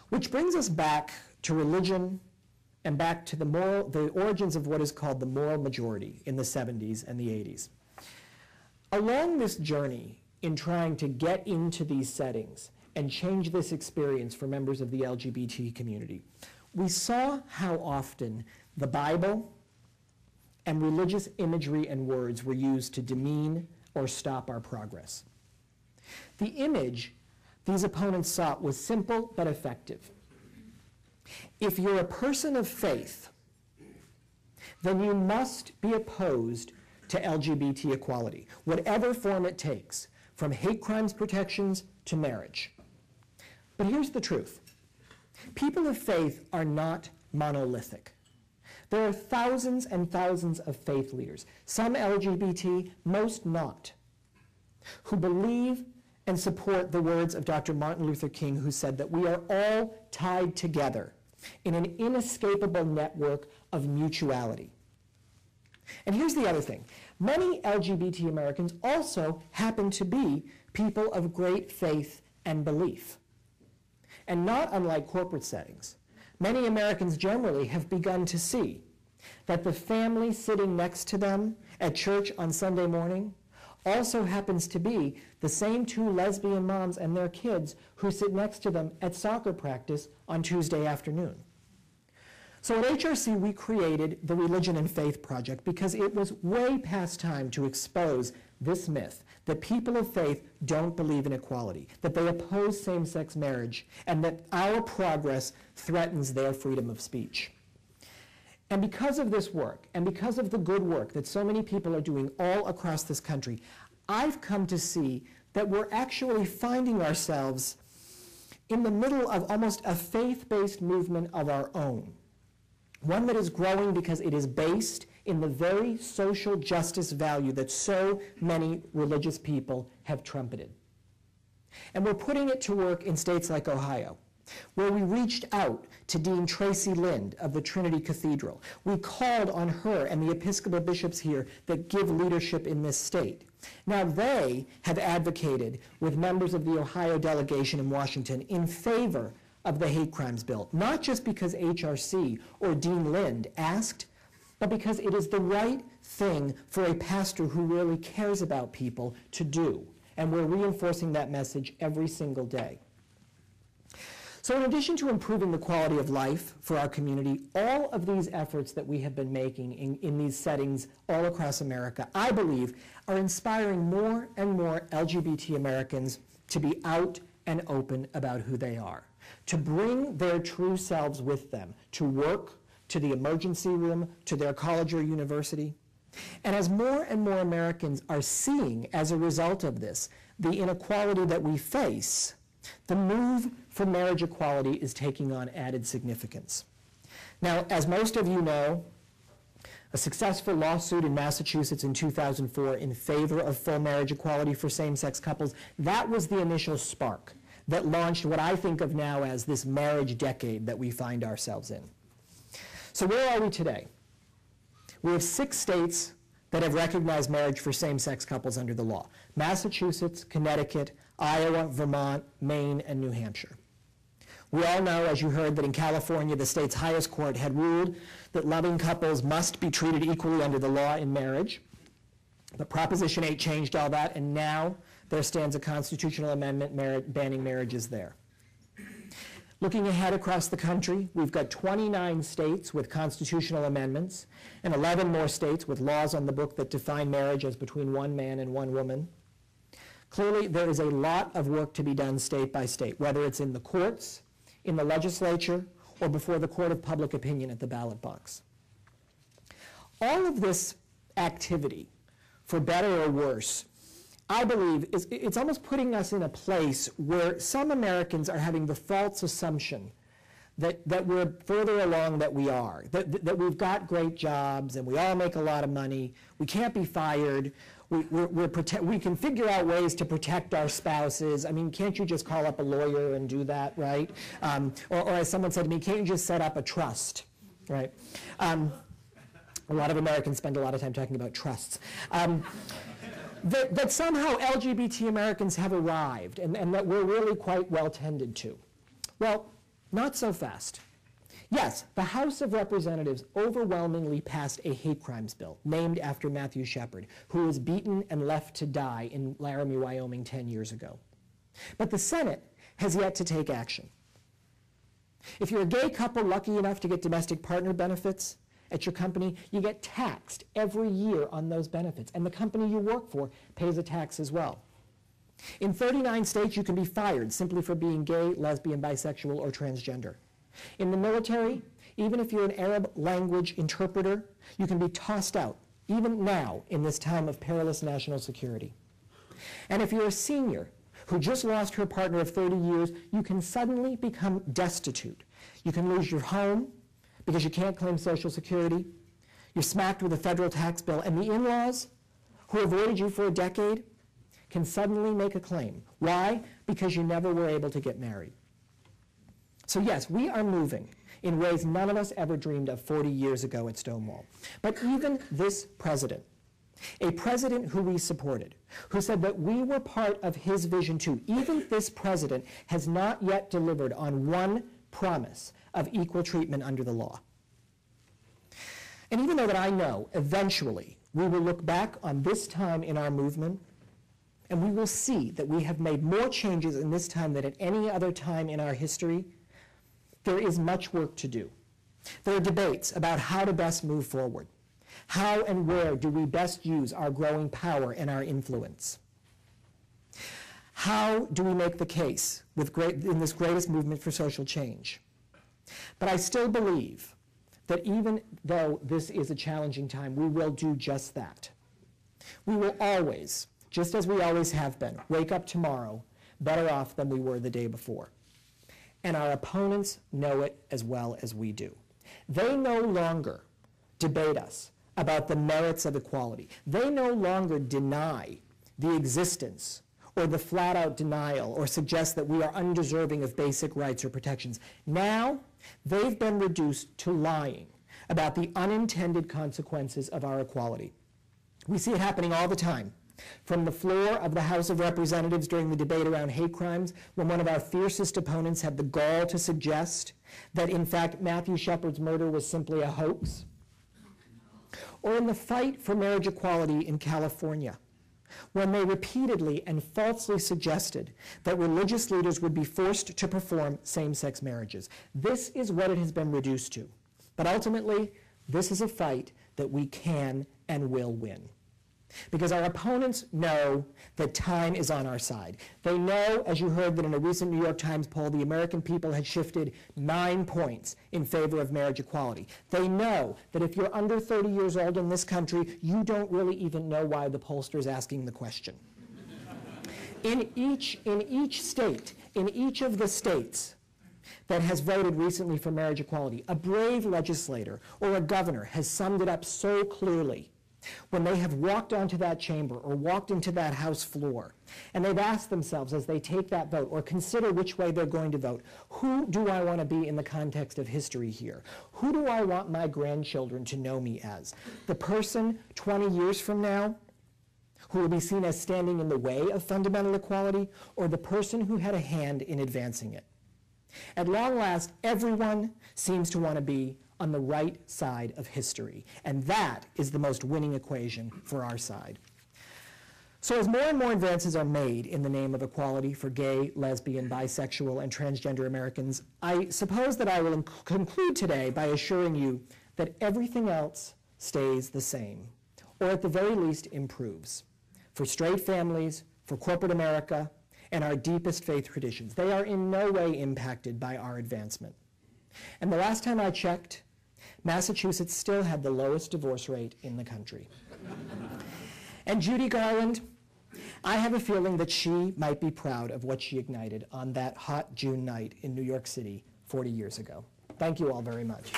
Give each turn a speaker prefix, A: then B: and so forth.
A: Which brings us back to religion and back to the origins of what is called the moral majority in the 70s and the 80s. Along this journey in trying to get into these settings and change this experience for members of the LGBT community, we saw how often the Bible and religious imagery and words were used to demean or stop our progress. The image these opponents sought was simple but effective. If you're a person of faith, then you must be opposed to LGBT equality, whatever form it takes, from hate crimes protections to marriage. But here's the truth. People of faith are not monolithic. There are thousands and thousands of faith leaders, some LGBT, most not, who believe and support the words of Dr. Martin Luther King, who said that we are all tied together in an inescapable network of mutuality. And here's the other thing. Many LGBT Americans also happen to be people of great faith and belief. And not unlike corporate settings, many Americans generally have begun to see that the family sitting next to them at church on Sunday morning also happens to be the same two lesbian moms and their kids who sit next to them at soccer practice on Tuesday afternoon. So at HRC, we created the Religion and Faith Project because it was way past time to expose this myth that people of faith don't believe in equality, that they oppose same-sex marriage, and that our progress threatens their freedom of speech. And because of this work, and because of the good work that so many people are doing all across this country, I've come to see that we're actually finding ourselves in the middle of almost a faith-based movement of our own. One that is growing because it is based in the very social justice value that so many religious people have trumpeted. And we're putting it to work in states like Ohio, where we reached out to Dean Tracy Lind of the Trinity Cathedral. We called on her and the Episcopal bishops here that give leadership in this state. Now they have advocated with members of the Ohio delegation in Washington in favor of the hate crimes bill, not just because HRC or Dean Lind asked, but because it is the right thing for a pastor who really cares about people to do. And we're reinforcing that message every single day. So in addition to improving the quality of life for our community, all of these efforts that we have been making in these settings all across America, I believe, are inspiring more and more LGBT Americans to be out and open about who they are, to bring their true selves with them, to work, to the emergency room, to their college or university. And as more and more Americans are seeing, as a result of this, the inequality that we face, the move for marriage equality is taking on added significance. Now, as most of you know, a successful lawsuit in Massachusetts in 2004 in favor of full marriage equality for same-sex couples, that was the initial spark that launched what I think of now as this marriage decade that we find ourselves in. So where are we today? We have 6 states that have recognized marriage for same-sex couples under the law: Massachusetts, Connecticut, Iowa, Vermont, Maine, and New Hampshire. We all know, as you heard, that in California, the state's highest court had ruled that loving couples must be treated equally under the law in marriage. But Proposition 8 changed all that, and now there stands a constitutional amendment banning marriages there. Looking ahead across the country, we've got 29 states with constitutional amendments and 11 more states with laws on the book that define marriage as between one man and one woman. Clearly, there is a lot of work to be done state by state, whether it's in the courts, in the legislature, or before the court of public opinion at the ballot box. All of this activity, for better or worse, I believe it's almost putting us in a place where some Americans are having the false assumption that we're further along than we are, that we've got great jobs and we all make a lot of money, we can't be fired, we can figure out ways to protect our spouses. I mean, can't you just call up a lawyer and do that, right? Or as someone said to me, can't you just set up a trust, right? A lot of Americans spend a lot of time talking about trusts. That somehow LGBT Americans have arrived and that we're really quite well tended to. Well, Not so fast. Yes, the House of Representatives overwhelmingly passed a hate crimes bill named after Matthew Shepard, who was beaten and left to die in Laramie, Wyoming 10 years ago. But the Senate has yet to take action. If you're a gay couple lucky enough to get domestic partner benefits at your company, you get taxed every year on those benefits, and the company you work for pays a tax as well. In 39 states, you can be fired simply for being gay, lesbian, bisexual, or transgender. In the military, even if you're an Arab language interpreter, you can be tossed out, even now in this time of perilous national security. And if you're a senior who just lost her partner of 30 years, you can suddenly become destitute. You can lose your home because you can't claim Social Security. You're smacked with a federal tax bill, and the in-laws who avoided you for a decade can suddenly make a claim. Why? Because you never were able to get married. So yes, we are moving in ways none of us ever dreamed of 40 years ago at Stonewall. But even this president, a president who we supported, who said that we were part of his vision too, even this president has not yet delivered on one promise of equal treatment under the law. And even though that I know eventually we will look back on this time in our movement and we will see that we have made more changes in this time than at any other time in our history, there is much work to do. There are debates about how to best move forward. How and where do we best use our growing power and our influence? How do we make the case in this greatest movement for social change? But I still believe that even though this is a challenging time, we will do just that. We will always, just as we always have been, wake up tomorrow better off than we were the day before. And our opponents know it as well as we do. They no longer debate us about the merits of equality. They no longer deny the existence or the flat-out denial or suggest that we are undeserving of basic rights or protections. Now, they've been reduced to lying about the unintended consequences of our equality. We see it happening all the time. From the floor of the House of Representatives during the debate around hate crimes, when one of our fiercest opponents had the gall to suggest that, in fact, Matthew Shepard's murder was simply a hoax. Or in the fight for marriage equality in California, when they repeatedly and falsely suggested that religious leaders would be forced to perform same-sex marriages. This is what it has been reduced to. But ultimately, this is a fight that we can and will win. Because our opponents know that time is on our side. They know, as you heard, that in a recent New York Times poll, the American people had shifted 9 points in favor of marriage equality. They know that if you're under 30 years old in this country, you don't really even know why the pollster is asking the question. In each state, in each of the states that has voted recently for marriage equality, a brave legislator or a governor has summed it up so clearly when they have walked onto that chamber or walked into that House floor, and they've asked themselves as they take that vote or consider which way they're going to vote, who do I want to be in the context of history here? Who do I want my grandchildren to know me as? The person 20 years from now who will be seen as standing in the way of fundamental equality, or the person who had a hand in advancing it? At long last, everyone seems to want to be on the right side of history, and that is the most winning equation for our side. So as more and more advances are made in the name of equality for gay, lesbian, bisexual, and transgender Americans, I suppose that I will conclude today by assuring you that everything else stays the same, or at the very least improves, for straight families, for corporate America, and our deepest faith traditions. They are in no way impacted by our advancement. And the last time I checked, Massachusetts still had the lowest divorce rate in the country. And Judy Garland, I have a feeling that she might be proud of what she ignited on that hot June night in New York City 40 years ago. Thank you all very much.